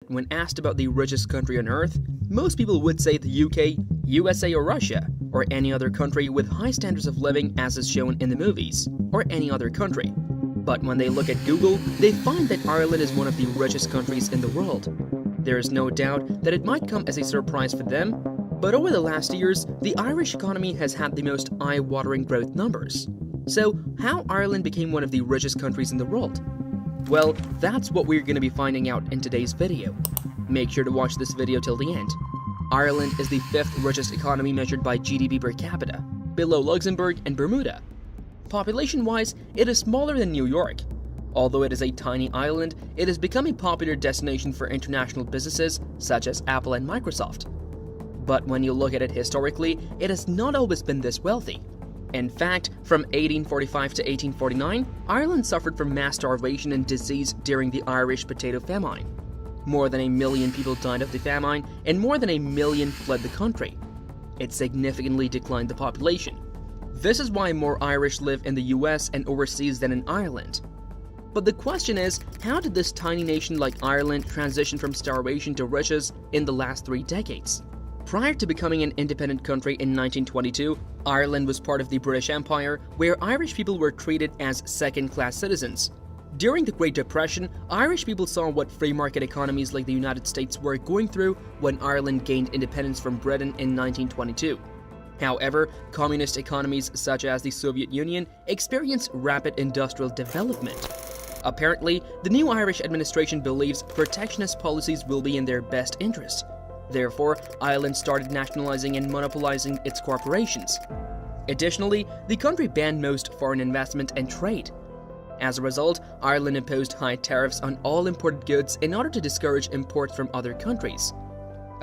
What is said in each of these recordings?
When asked about the richest country on earth, most people would say the UK, USA or Russia, or any other country with high standards of living as is shown in the movies, or any other country. But when they look at Google, they find that Ireland is one of the richest countries in the world. There is no doubt that it might come as a surprise for them, but over the last years, the Irish economy has had the most eye-watering growth numbers. So, how Ireland became one of the richest countries in the world? Well, that's what we're going to be finding out in today's video. Make sure to watch this video till the end. Ireland is the 5th richest economy measured by GDP per capita, below Luxembourg and Bermuda. Population-wise, it is smaller than New York. Although it is a tiny island, it has become a popular destination for international businesses such as Apple and Microsoft. But when you look at it historically, it has not always been this wealthy. In fact, from 1845 to 1849, Ireland suffered from mass starvation and disease during the Irish potato famine. More than 1 million people died of the famine, and more than 1 million fled the country. It significantly declined the population. This is why more Irish live in the US and overseas than in Ireland. But the question is, how did this tiny nation like Ireland transition from starvation to riches in the last 3 decades? Prior to becoming an independent country in 1922, Ireland was part of the British Empire, where Irish people were treated as second-class citizens. During the Great Depression, Irish people saw what free market economies like the United States were going through when Ireland gained independence from Britain in 1922. However, communist economies such as the Soviet Union experienced rapid industrial development. Apparently, the new Irish administration believes protectionist policies will be in their best interest. Therefore, Ireland started nationalizing and monopolizing its corporations. Additionally, the country banned most foreign investment and trade. As a result, Ireland imposed high tariffs on all imported goods in order to discourage imports from other countries.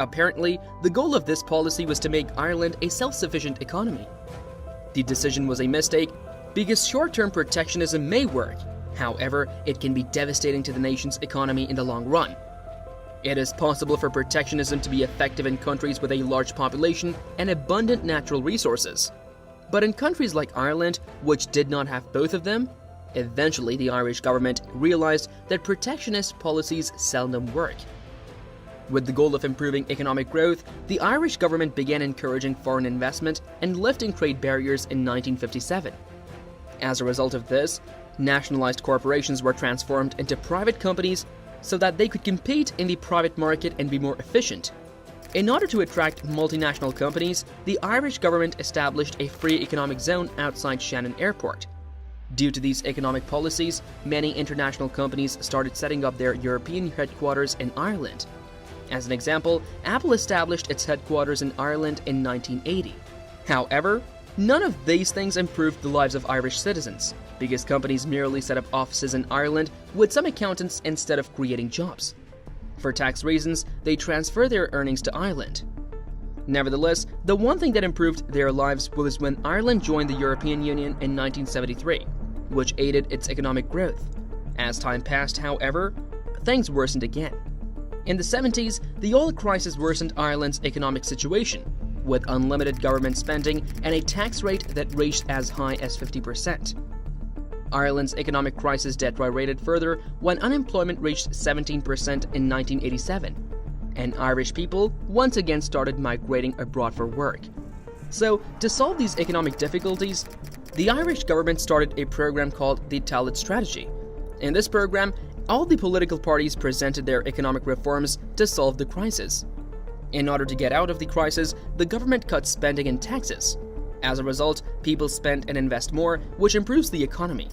Apparently, the goal of this policy was to make Ireland a self-sufficient economy. The decision was a mistake because short-term protectionism may work. However, it can be devastating to the nation's economy in the long run. It is possible for protectionism to be effective in countries with a large population and abundant natural resources. But in countries like Ireland, which did not have both of them, eventually the Irish government realized that protectionist policies seldom work. With the goal of improving economic growth, the Irish government began encouraging foreign investment and lifting trade barriers in 1957. As a result of this, nationalized corporations were transformed into private companies so that they could compete in the private market and be more efficient. In order to attract multinational companies, the Irish government established a free economic zone outside Shannon Airport. Due to these economic policies, many international companies started setting up their European headquarters in Ireland. As an example, Apple established its headquarters in Ireland in 1980. However, none of these things improved the lives of Irish citizens, because companies merely set up offices in Ireland with some accountants instead of creating jobs. For tax reasons, they transfer their earnings to Ireland. Nevertheless, the one thing that improved their lives was when Ireland joined the European Union in 1973, which aided its economic growth. As time passed, however, things worsened again. In the 70s, the oil crisis worsened Ireland's economic situation, with unlimited government spending and a tax rate that reached as high as 50%. Ireland's economic crisis deteriorated further when unemployment reached 17% in 1987, and Irish people once again started migrating abroad for work. So, to solve these economic difficulties, the Irish government started a program called the Talit Strategy. In this program, all the political parties presented their economic reforms to solve the crisis. In order to get out of the crisis, the government cut spending and taxes. As a result, people spend and invest more, which improves the economy.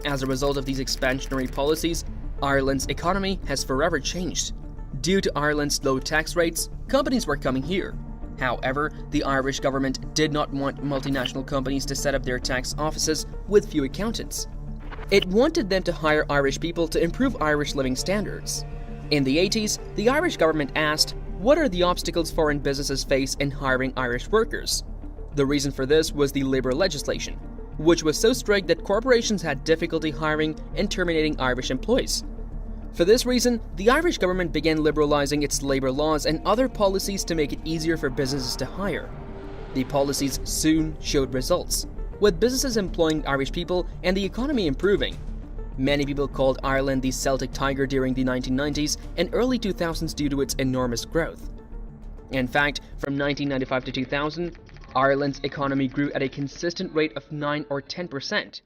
As a result of these expansionary policies, Ireland's economy has forever changed. Due to Ireland's low tax rates, companies were coming here. However, the Irish government did not want multinational companies to set up their tax offices with few accountants. It wanted them to hire Irish people to improve Irish living standards. In the 80s, the Irish government asked, what are the obstacles foreign businesses face in hiring Irish workers? The reason for this was the labor legislation, which was so strict that corporations had difficulty hiring and terminating Irish employees. For this reason, the Irish government began liberalizing its labor laws and other policies to make it easier for businesses to hire. The policies soon showed results, with businesses employing Irish people and the economy improving. Many people called Ireland the Celtic Tiger during the 1990s and early 2000s due to its enormous growth. In fact, from 1995 to 2000, Ireland's economy grew at a consistent rate of 9 or 10%.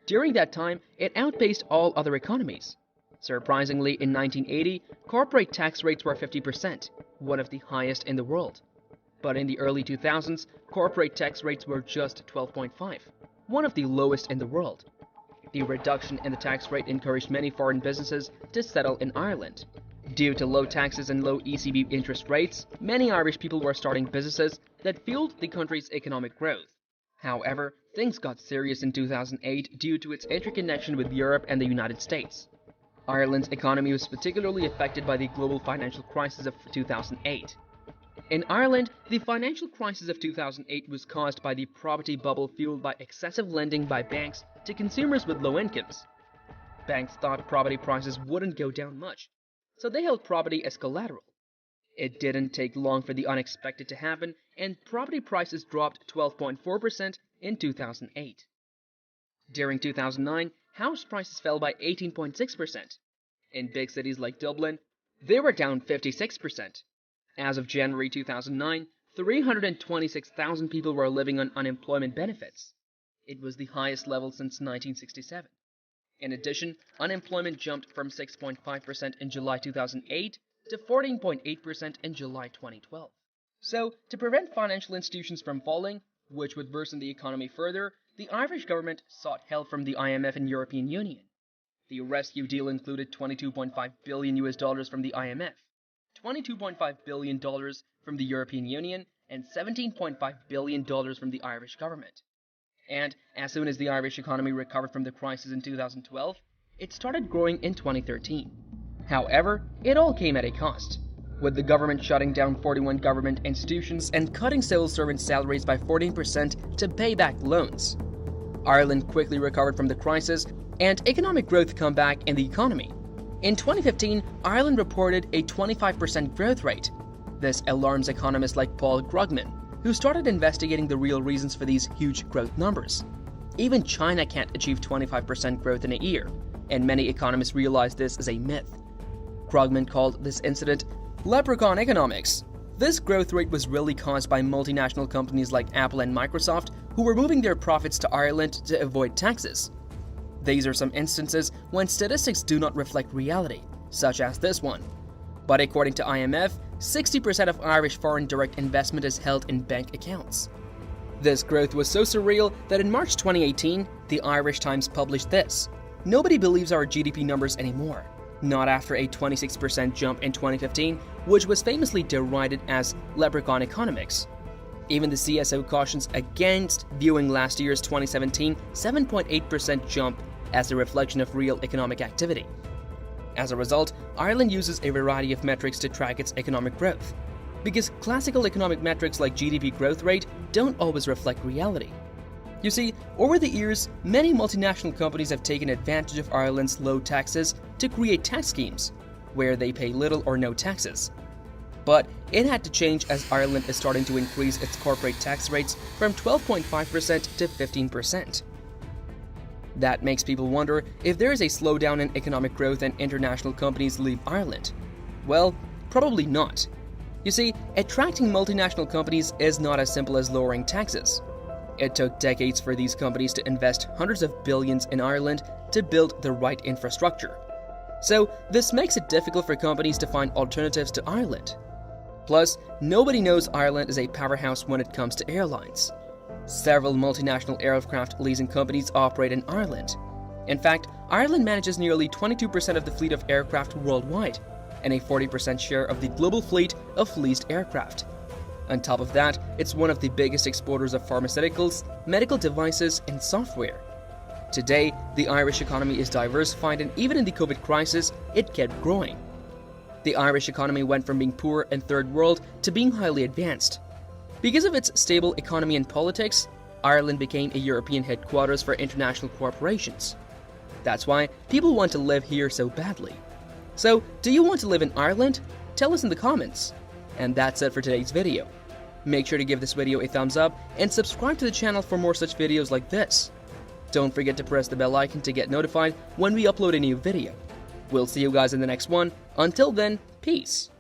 During that time, it outpaced all other economies. Surprisingly, in 1980, corporate tax rates were 50%, one of the highest in the world. But in the early 2000s, corporate tax rates were just 12.5, one of the lowest in the world. The reduction in the tax rate encouraged many foreign businesses to settle in Ireland. Due to low taxes and low ECB interest rates, many Irish people were starting businesses that fueled the country's economic growth. However, things got serious in 2008 due to its interconnection with Europe and the United States. Ireland's economy was particularly affected by the global financial crisis of 2008. In Ireland, the financial crisis of 2008 was caused by the property bubble fueled by excessive lending by banks to consumers with low incomes. Banks thought property prices wouldn't go down much, so they held property as collateral. It didn't take long for the unexpected to happen, and property prices dropped 12.4% in 2008. During 2009, house prices fell by 18.6%. In big cities like Dublin, they were down 56%. As of January 2009, 326,000 people were living on unemployment benefits. It was the highest level since 1967. In addition, unemployment jumped from 6.5% in July 2008 to 14.8% in July 2012. So, to prevent financial institutions from falling, which would worsen the economy further, the Irish government sought help from the IMF and European Union. The rescue deal included $22.5 billion from the IMF, $22.5 billion from the European Union, and $17.5 billion from the Irish government. And as soon as the Irish economy recovered from the crisis in 2012, it started growing in 2013. However, it all came at a cost, with the government shutting down 41 government institutions and cutting civil servant salaries by 14% to pay back loans. Ireland quickly recovered from the crisis, and economic growth came back in the economy. In 2015, Ireland reported a 25% growth rate. This alarms economists like Paul Krugman, who started investigating the real reasons for these huge growth numbers. Even China can't achieve 25% growth in a year, and many economists realize this is a myth. Krugman called this incident leprechaun economics. This growth rate was really caused by multinational companies like Apple and Microsoft, who were moving their profits to Ireland to avoid taxes. These are some instances when statistics do not reflect reality, such as this one. But according to IMF, 60% of Irish foreign direct investment is held in bank accounts. This growth was so surreal that in March 2018, the Irish Times published this: "Nobody believes our GDP numbers anymore. Not after a 26% jump in 2015, which was famously derided as leprechaun economics." Even the CSO cautions against viewing last year's 2017 7.8% jump as a reflection of real economic activity. As a result, Ireland uses a variety of metrics to track its economic growth, because classical economic metrics like GDP growth rate don't always reflect reality. You see, over the years, many multinational companies have taken advantage of Ireland's low taxes to create tax schemes, where they pay little or no taxes. But it had to change as Ireland is starting to increase its corporate tax rates from 12.5% to 15%. That makes people wonder if there is a slowdown in economic growth and international companies leave Ireland. Well, probably not. You see, attracting multinational companies is not as simple as lowering taxes. It took decades for these companies to invest hundreds of billions in Ireland to build the right infrastructure. So, this makes it difficult for companies to find alternatives to Ireland. Plus, nobody knows Ireland is a powerhouse when it comes to airlines. Several multinational aircraft leasing companies operate in Ireland. In fact, Ireland manages nearly 22% of the fleet of aircraft worldwide, and a 40% share of the global fleet of leased aircraft. On top of that, it's one of the biggest exporters of pharmaceuticals, medical devices, and software. Today, the Irish economy is diversified, and even in the COVID crisis, it kept growing. The Irish economy went from being poor and third world to being highly advanced. Because of its stable economy and politics, Ireland became a European headquarters for international corporations. That's why people want to live here so badly. So, do you want to live in Ireland? Tell us in the comments. And that's it for today's video. Make sure to give this video a thumbs up and subscribe to the channel for more such videos like this. Don't forget to press the bell icon to get notified when we upload a new video. We'll see you guys in the next one. Until then, peace.